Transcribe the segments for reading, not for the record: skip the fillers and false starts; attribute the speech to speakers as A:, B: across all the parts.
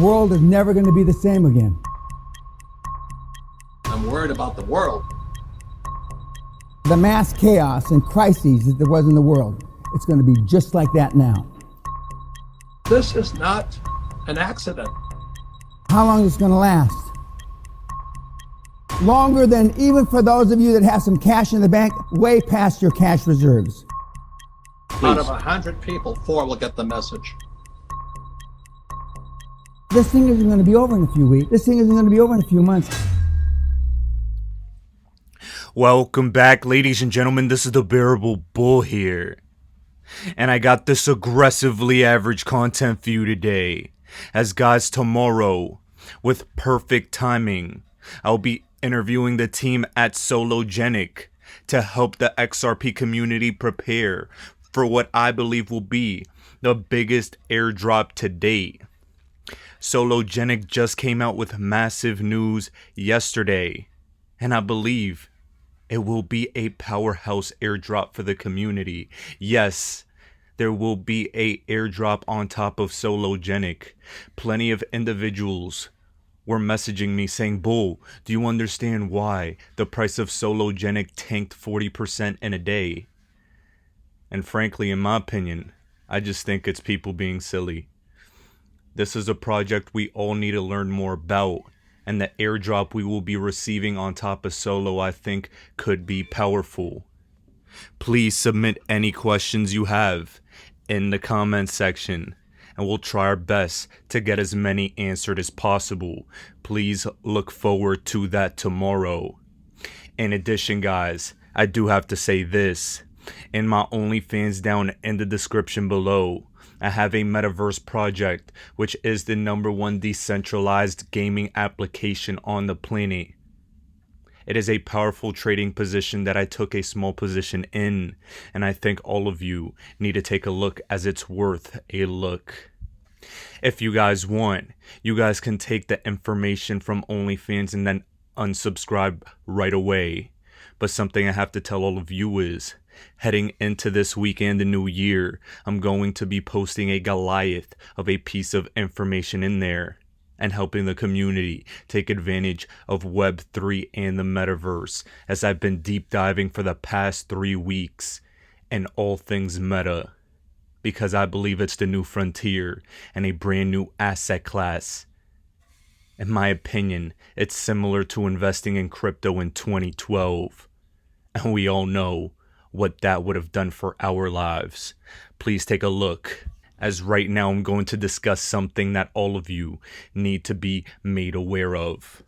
A: The world is never going to be the same again.
B: I'm worried about the world.
A: The mass chaos and crises that there was in the world, it's going to be just like that now.
B: This is not an accident.
A: How long is it going to last? Longer than, even for those of you that have some cash in the bank, way past your cash reserves.
B: Out of 100 people, 4 will get the message.
A: This thing isn't going to be over in a few weeks. This thing isn't going to be over in a few months.
C: Welcome back, ladies and gentlemen. This is the Bearable Bull here. And I got this aggressively average content for you today. As guys, tomorrow, with perfect timing, I'll be interviewing the team at Sologenic to help the XRP community prepare for what I believe will be the biggest airdrop to date. Sologenic just came out with massive news yesterday, and I believe it will be a powerhouse airdrop for the community. Yes, there will be a airdrop on top of Sologenic. Plenty of individuals were messaging me saying, "Bull, do you understand why the price of Sologenic tanked 40% in a day?" And frankly, in my opinion, I just think it's people being silly. This is a project we all need to learn more about, and the airdrop we will be receiving on top of Solo, I think, could be powerful. Please submit any questions you have in the comments section, and we'll try our best to get as many answered as possible. Please look forward to that tomorrow. In addition, guys, I do have to say this. In my OnlyFans down in the description below, I have a metaverse project, which is the #1 decentralized gaming application on the planet. It is a powerful trading position that I took a small position in, and I think all of you need to take a look, as it's worth a look. If you guys want, you guys can take the information from OnlyFans and then unsubscribe right away. But something I have to tell all of you is, heading into this week and the new year, I'm going to be posting a Goliath of a piece of information in there and helping the community take advantage of Web3 and the metaverse, as I've been deep diving for the past 3 weeks in all things meta, because I believe it's the new frontier and a brand new asset class. In my opinion, it's similar to investing in crypto in 2012, and we all know what that would have done for our lives. Please take a look, as right now I'm going to discuss something that all of you need to be made aware of.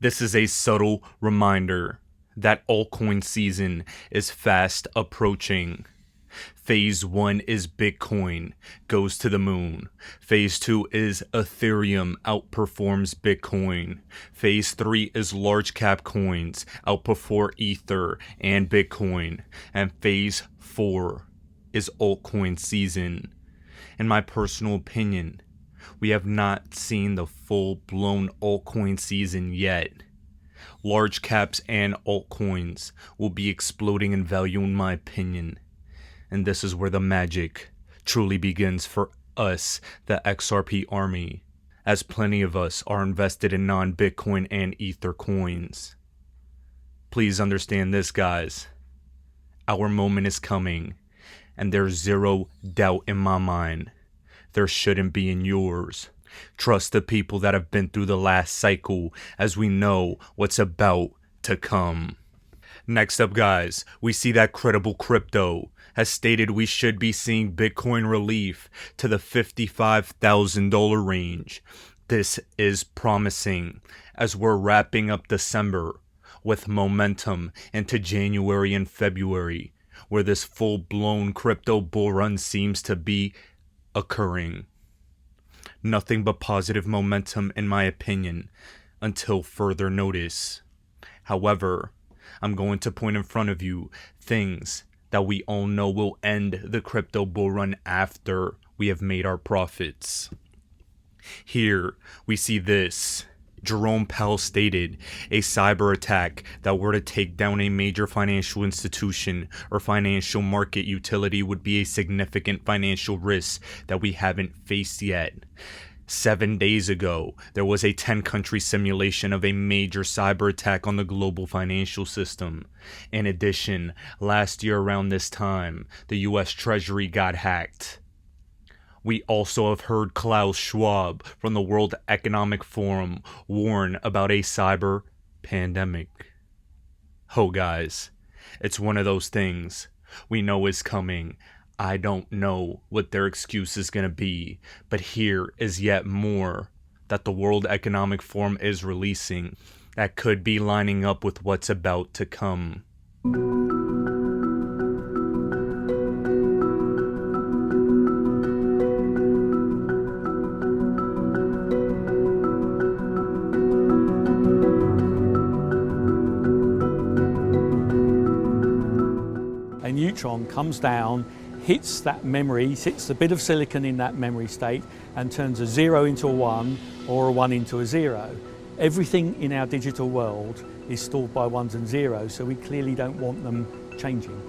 C: This is a subtle reminder that altcoin season is fast approaching. Phase 1 is Bitcoin goes to the moon. Phase 2 is Ethereum outperforms Bitcoin. Phase 3 is large cap coins outperform Ether and Bitcoin. And Phase 4 is altcoin season. In my personal opinion, we have not seen the full-blown altcoin season yet. Large caps and altcoins will be exploding in value, in my opinion. And this is where the magic truly begins for us, the XRP army, as plenty of us are invested in non-Bitcoin and Ether coins. Please understand this, guys. Our moment is coming, and there's zero doubt in my mind. There shouldn't be in yours. Trust the people that have been through the last cycle, as we know what's about to come. Next up, guys, we see that Credible Crypto has stated we should be seeing Bitcoin relief to the $55,000 range. This is promising, as we're wrapping up December with momentum into January and February, where this full-blown crypto bull run seems to be occurring. Nothing but positive momentum, in my opinion, until further notice. However, I'm going to point in front of you things that we all know will end the crypto bull run after we have made our profits. Here we see this. Jerome Powell stated a cyber attack that were to take down a major financial institution or financial market utility would be a significant financial risk that we haven't faced yet. 7 days ago, there was a 10-country simulation of a major cyber attack on the global financial system. In addition, last year around this time, the US Treasury got hacked. We also have heard Klaus Schwab from the World Economic Forum warn about a cyber pandemic. Oh guys, it's one of those things we know is coming. I don't know what their excuse is going to be, but here is yet more that the World Economic Forum is releasing that could be lining up with what's about to come.
D: A neutron comes down, hits that memory, hits the bit of silicon in that memory state and turns a 0 into a 1 or a 1 into a 0. Everything in our digital world is stored by 1s and 0s, so we clearly don't want them changing.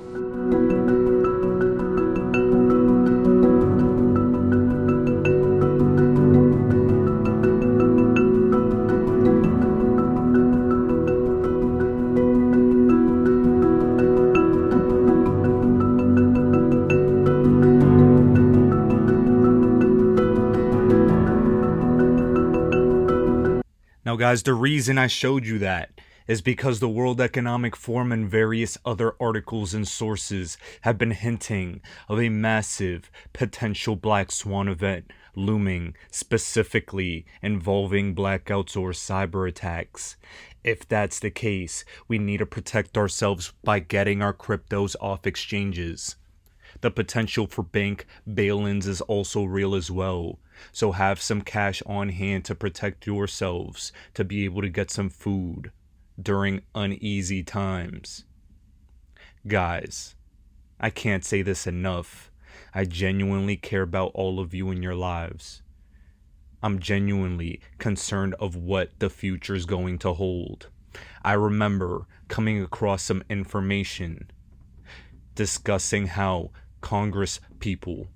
C: Now guys, the reason I showed you that is because the World Economic Forum and various other articles and sources have been hinting of a massive potential black swan event looming, specifically involving blackouts or cyber attacks. If that's the case, we need to protect ourselves by getting our cryptos off exchanges. The potential for bank bail-ins is also real as well. So have some cash on hand to protect yourselves, to be able to get some food during uneasy times. Guys, I can't say this enough. I genuinely care about all of you in your lives. I'm genuinely concerned of what the future is going to hold. I remember coming across some information discussing how Congress people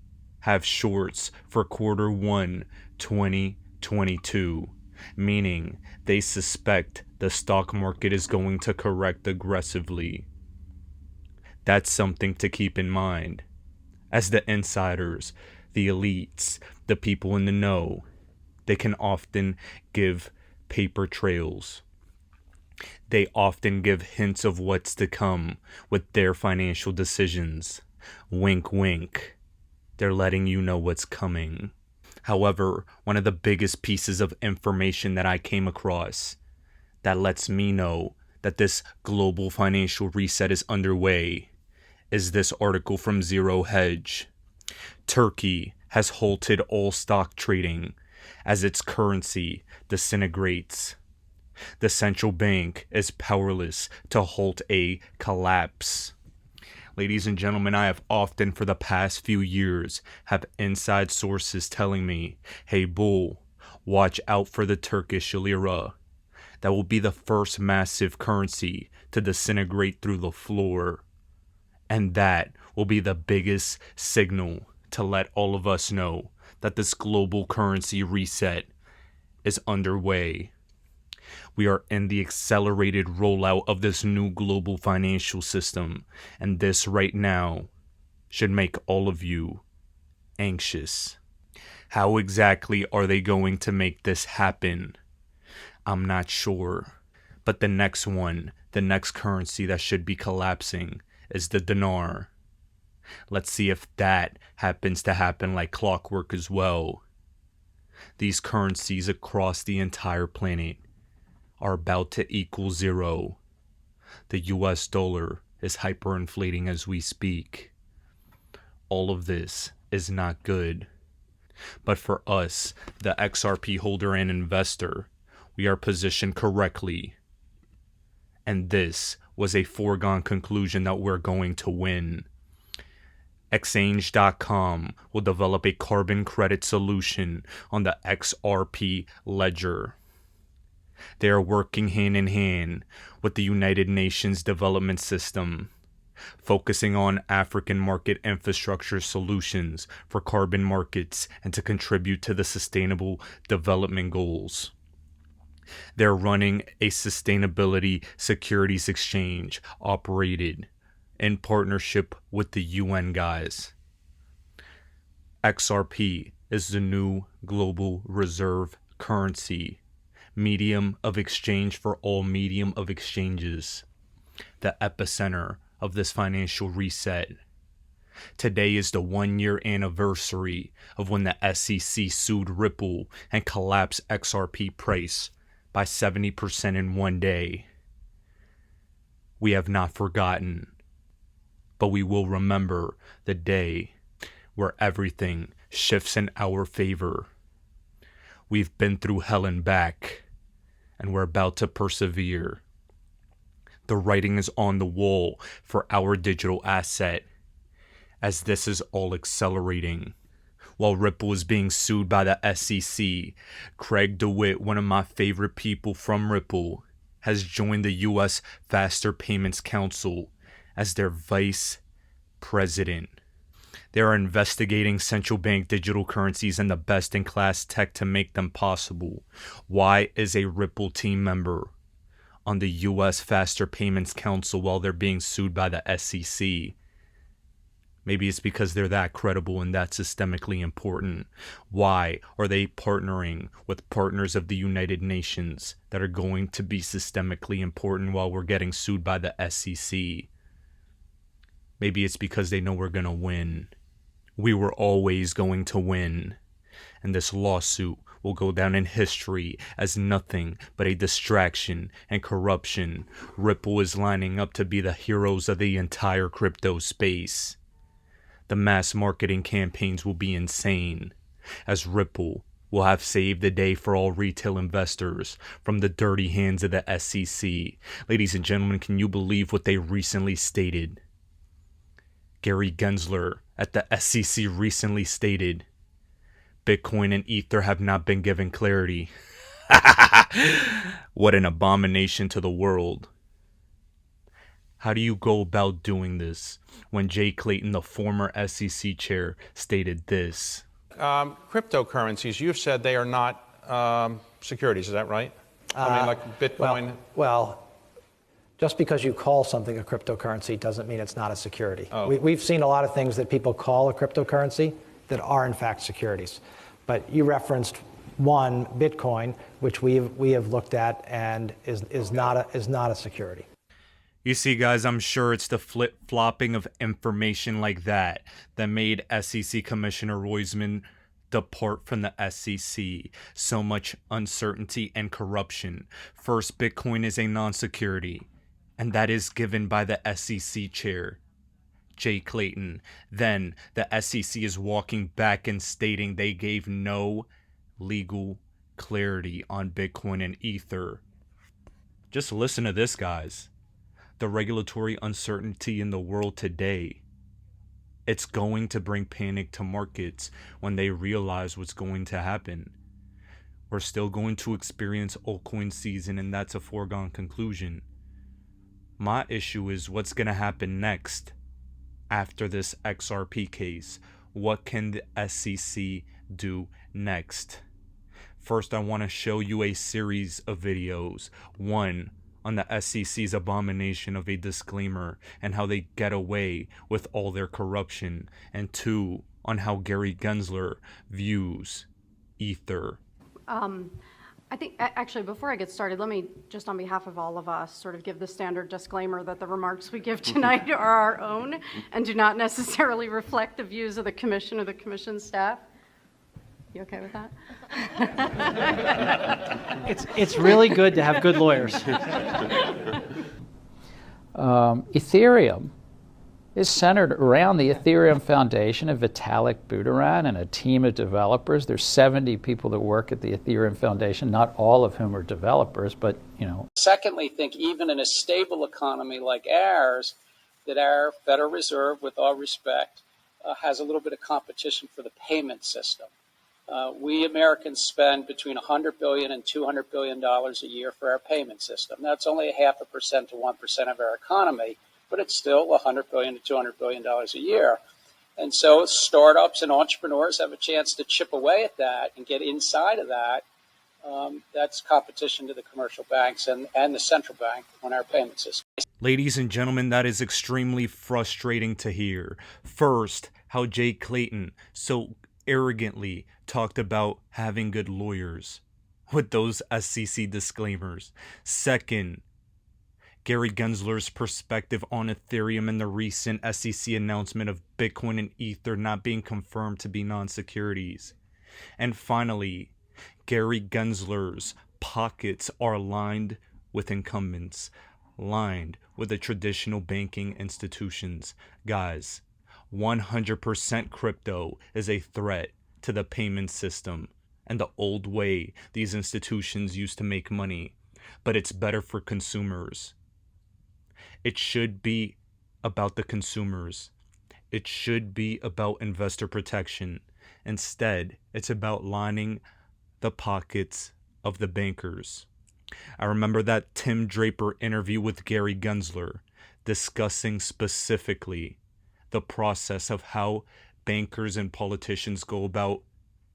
C: have shorts for Q1 2022, meaning they suspect the stock market is going to correct aggressively. That's something to keep in mind. As the insiders, the elites, the people in the know, they can often give paper trails. They often give hints of what's to come with their financial decisions. Wink, wink. They're letting you know what's coming. However, one of the biggest pieces of information that I came across that lets me know that this global financial reset is underway is this article from Zero Hedge. Turkey has halted all stock trading as its currency disintegrates. The central bank is powerless to halt a collapse. Ladies and gentlemen, I have often for the past few years have inside sources telling me, hey bull, watch out for the Turkish lira. That will be the first massive currency to disintegrate through the floor. And that will be the biggest signal to let all of us know that this global currency reset is underway. We are in the accelerated rollout of this new global financial system, and this right now should make all of you anxious. How exactly are they going to make this happen? I'm not sure. But the next currency that should be collapsing is the dinar. Let's see if that happens to happen like clockwork as well. These currencies across the entire planet are about to equal zero. The US dollar is hyperinflating as we speak. All of this is not good. But for us, the XRP holder and investor, we are positioned correctly. And this was a foregone conclusion that we're going to win. Exchange.com will develop a carbon credit solution on the XRP ledger. They are working hand in hand with the United Nations Development System focusing on African market infrastructure solutions for carbon markets and to contribute to the Sustainable Development Goals. They're running a sustainability securities exchange operated in partnership with the UN guys. XRP is the new global reserve currency, medium of exchange for all medium of exchanges, the epicenter of this financial reset. Today is the 1-year anniversary of when the SEC sued Ripple and collapsed XRP price by 70% in one day. We have not forgotten, but we will remember the day where everything shifts in our favor. We've been through hell and back, and we're about to persevere. The writing is on the wall for our digital asset, as this is all accelerating. While Ripple is being sued by the SEC, Craig DeWitt, one of my favorite people from Ripple, has joined the U.S. Faster Payments Council as their vice president. They are investigating central bank digital currencies and the best-in-class tech to make them possible. Why is a Ripple team member on the U.S. Faster Payments Council while they're being sued by the SEC? Maybe it's because they're that credible and that systemically important. Why are they partnering with partners of the United Nations that are going to be systemically important while we're getting sued by the SEC? Maybe it's because they know we're going to win. We were always going to win. And this lawsuit will go down in history as nothing but a distraction and corruption. Ripple is lining up to be the heroes of the entire crypto space. The mass marketing campaigns will be insane, as Ripple will have saved the day for all retail investors from the dirty hands of the SEC. Ladies and gentlemen, can you believe what they recently stated? Gary Gensler at the SEC recently stated, Bitcoin and Ether have not been given clarity. What an abomination to the world. How do you go about doing this when Jay Clayton, the former SEC chair, stated this?
E: Cryptocurrencies, you've said they are not securities, is that right? I mean, like Bitcoin?
F: Well, just because you call something a cryptocurrency doesn't mean it's not a security.
E: Oh.
F: We've seen a lot of things that people call a cryptocurrency that are in fact securities. But you referenced one, Bitcoin, which we have looked at and is not a security.
C: You see, guys, I'm sure it's the flip-flopping of information like that that made SEC Commissioner Roisman depart from the SEC. So much uncertainty and corruption. First, Bitcoin is a non-security, and that is given by the SEC chair, Jay Clayton. Then, the SEC is walking back and stating they gave no legal clarity on Bitcoin and Ether. Just listen to this, guys. The regulatory uncertainty in the world today, it's going to bring panic to markets when they realize what's going to happen. We're still going to experience altcoin season, and that's a foregone conclusion. My issue is what's going to happen next after this XRP case. What can the SEC do next? First, I want to show you a series of videos. One, on the SEC's abomination of a disclaimer and how they get away with all their corruption. And two, on how Gary Gensler views Ether.
G: I think, actually, before I get started, let me just on behalf of all of us sort of give the standard disclaimer that the remarks we give tonight are our own and do not necessarily reflect the views of the Commission or the Commission staff. You okay with that?
H: It's really good to have good lawyers.
I: Ethereum is centered around the Ethereum Foundation of Vitalik Buterin and a team of developers. There's 70 people that work at the Ethereum Foundation, not all of whom are developers, but, you know.
J: Secondly, think even in a stable economy like ours, that our Federal Reserve, with all respect, has a little bit of competition for the payment system. We Americans spend between $100 billion and $200 billion a year for our payment system. That's only 0.5% to 1% of our economy. but it's still $100 billion to $200 billion a year. And so startups and entrepreneurs have a chance to chip away at that and get inside of that. That's competition to the commercial banks and the central bank on our payment system.
C: Ladies and gentlemen, that is extremely frustrating to hear. First, how Jay Clayton so arrogantly talked about having good lawyers with those SEC disclaimers. Second, Gary Gensler's perspective on Ethereum and the recent SEC announcement of Bitcoin and Ether not being confirmed to be non-securities. And finally, Gary Gensler's pockets are lined with incumbents, lined with the traditional banking institutions. Guys, 100% crypto is a threat to the payment system and the old way these institutions used to make money, but it's better for consumers. It should be about the consumers. It should be about investor protection. Instead, it's about lining the pockets of the bankers. I remember that Tim Draper interview with Gary Gensler discussing specifically the process of how bankers and politicians go about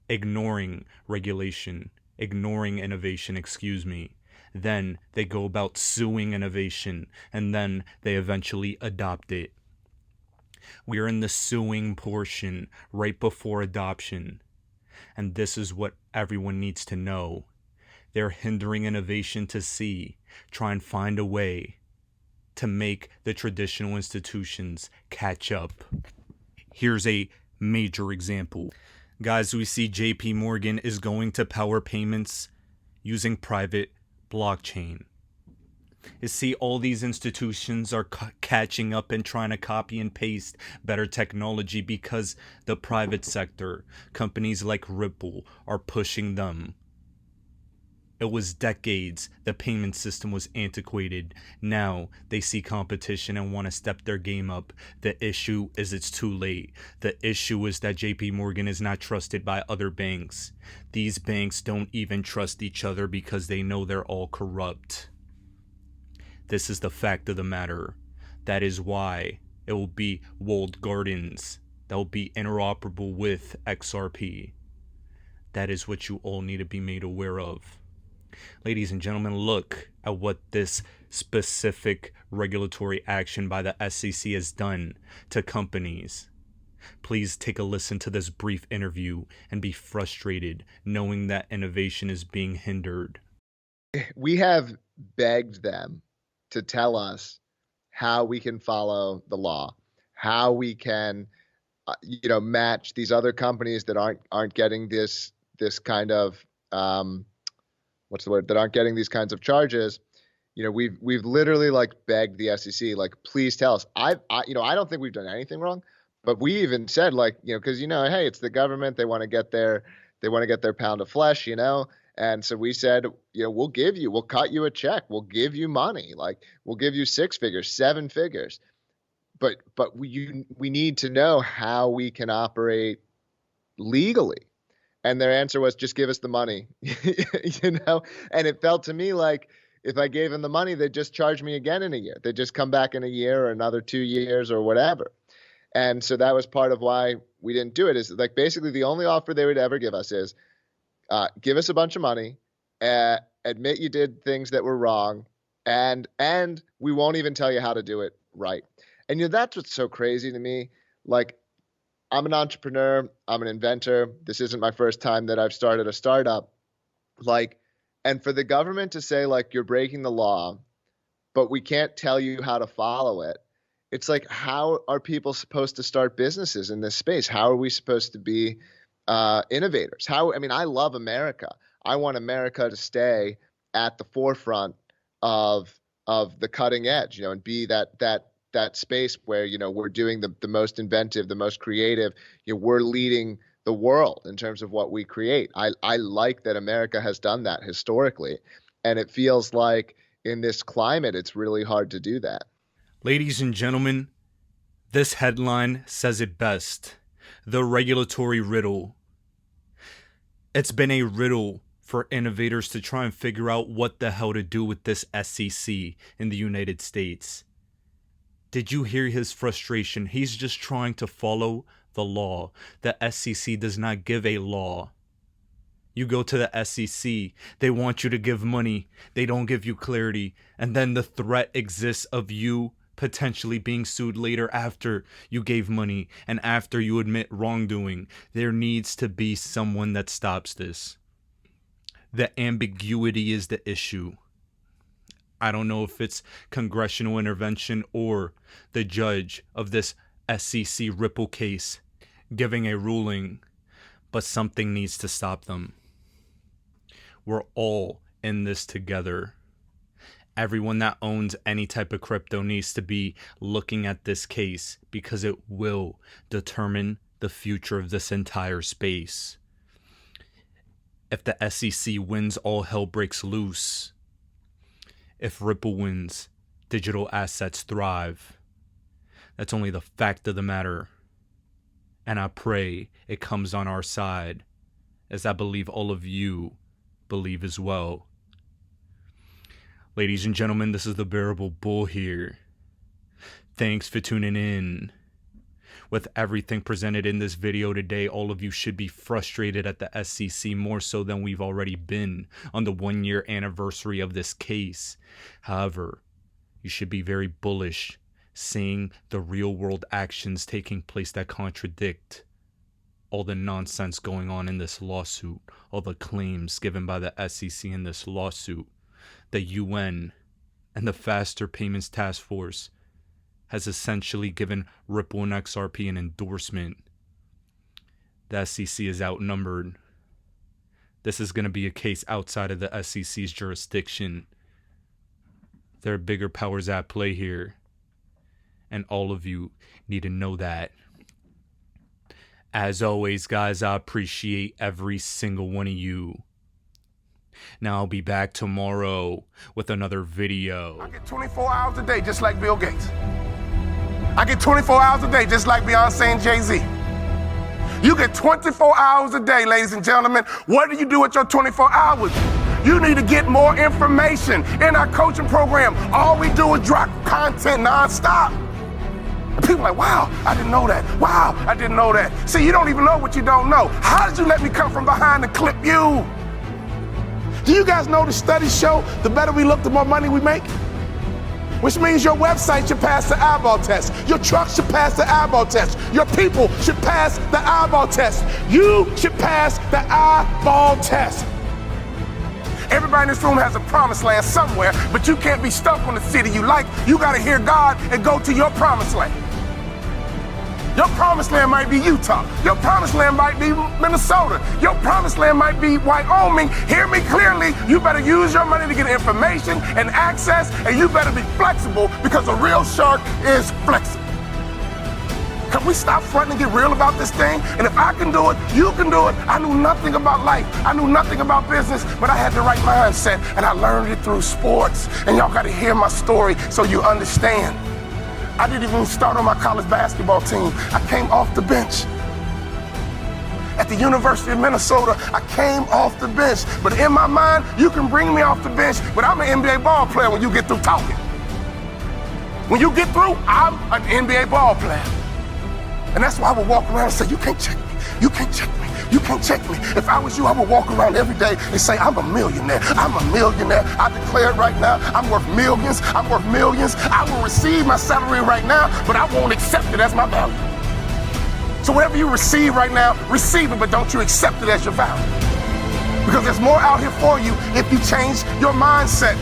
C: ignoring regulation, ignoring innovation, Then they go about suing innovation, and then they eventually adopt it. We are in the suing portion right before adoption. And this is what everyone needs to know. They're hindering innovation to try and find a way to make the traditional institutions catch up. Here's a major example. Guys, we see JP Morgan is going to power payments using private blockchain. You see, all these institutions are catching up and trying to copy and paste better technology because the private sector, companies like Ripple, are pushing them. It was decades the payment system was antiquated. Now they see competition and want to step their game up. The issue is it's too late. The issue is that JP Morgan is not trusted by other banks. These banks don't even trust each other because they know they're all corrupt. This is the fact of the matter. That is why it will be walled gardens that will be interoperable with XRP. That is what you all need to be made aware of. Ladies and gentlemen, look at what this specific regulatory action by the SEC has done to companies. Please take a listen to this brief interview and be frustrated knowing that innovation is being hindered.
K: We have begged them to tell us how we can follow the law, how we can, match these other companies that aren't getting this kind of that aren't getting these kinds of charges. We've literally begged the SEC, please tell us. I don't think we've done anything wrong, but we even said because hey, it's the government, they want to get their pound of flesh, and so we said, we'll cut you a check, we'll give you money, we'll give you 6 figures, 7 figures, but we need to know how we can operate legally. And their answer was, just give us the money, and it felt to me like if I gave them the money, they'd just charge me again in a year. They'd just come back in a year or another 2 years or whatever. And so that was part of why we didn't do it, is basically the only offer they would ever give us is give us a bunch of money, admit you did things that were wrong, and we won't even tell you how to do it right. And that's what's so crazy to me. I'm an entrepreneur, I'm an inventor. This isn't my first time that I've started a startup. And for the government to say, you're breaking the law, but we can't tell you how to follow it. It's how are people supposed to start businesses in this space? How are we supposed to be innovators? I love America. I want America to stay at the forefront of the cutting edge, and be that space where, we're doing the most inventive, the most creative, we're leading the world in terms of what we create. I like that America has done that historically. And it feels like in this climate, it's really hard to do that.
C: Ladies and gentlemen, this headline says it best. The regulatory riddle. It's been a riddle for innovators to try and figure out what the hell to do with this SEC in the United States. Did you hear his frustration? He's just trying to follow the law. The SEC does not give a law. You go to the SEC, they want you to give money, they don't give you clarity, and then the threat exists of you potentially being sued later after you gave money and after you admit wrongdoing. There needs to be someone that stops this. The ambiguity is the issue. I don't know if it's congressional intervention or the judge of this SEC Ripple case giving a ruling, but something needs to stop them. We're all in this together. Everyone that owns any type of crypto needs to be looking at this case because it will determine the future of this entire space. If the SEC wins, all hell breaks loose. If Ripple wins, digital assets thrive. That's only the fact of the matter. And I pray it comes on our side, as I believe all of you believe as well. Ladies and gentlemen, this is the Bearable Bull here. Thanks for tuning in. With everything presented in this video today, all of you should be frustrated at the SEC more so than we've already been on the 1-year anniversary of this case. However, you should be very bullish, seeing the real world actions taking place that contradict all the nonsense going on in this lawsuit, all the claims given by the SEC in this lawsuit. The UN and the Faster Payments Task Force has essentially given Ripple and XRP an endorsement. The SEC is outnumbered. This is going to be a case outside of the SEC's jurisdiction. There are bigger powers at play here, and all of you need to know that. As always, guys, I appreciate every single one of you. Now I'll be back tomorrow with another video.
L: I get 24 hours a day just like Bill Gates. I get 24 hours a day just like Beyonce and Jay-Z. You get 24 hours a day, ladies and gentlemen. What do you do with your 24 hours? You need to get more information. In our coaching program, all we do is drop content nonstop. And people are like, wow, I didn't know that. Wow, I didn't know that. See, you don't even know what you don't know. How did you let me come from behind and clip you? Do you guys know the studies show the better we look, the more money we make? Which means your website should pass the eyeball test. Your truck should pass the eyeball test. Your people should pass the eyeball test. You should pass the eyeball test. Everybody in this room has a promised land somewhere, but you can't be stuck on the city you like. You got to hear God and go to your promised land. Your promised land might be Utah. Your promised land might be Minnesota. Your promised land might be Wyoming. Hear me clearly. You better use your money to get information and access, and you better be flexible because a real shark is flexible. Can we stop fronting and get real about this thing? And if I can do it, you can do it. I knew nothing about life. I knew nothing about business, but I had the right mindset, and I learned it through sports. And y'all got to hear my story so you understand. I didn't even start on my college basketball team. I came off the bench. At the University of Minnesota, I came off the bench. But in my mind, you can bring me off the bench, but I'm an NBA ball player when you get through talking. When you get through, I'm an NBA ball player. And that's why I would walk around and say, you can't check me. You can't check me. You can't check me. If I was you, I would walk around every day and say, I'm a millionaire. I'm a millionaire. I declare it right now. I'm worth millions. I'm worth millions. I will receive my salary right now, but I won't accept it as my value. So whatever you receive right now, receive it, but don't you accept it as your value. Because there's more out here for you if you change your mindset.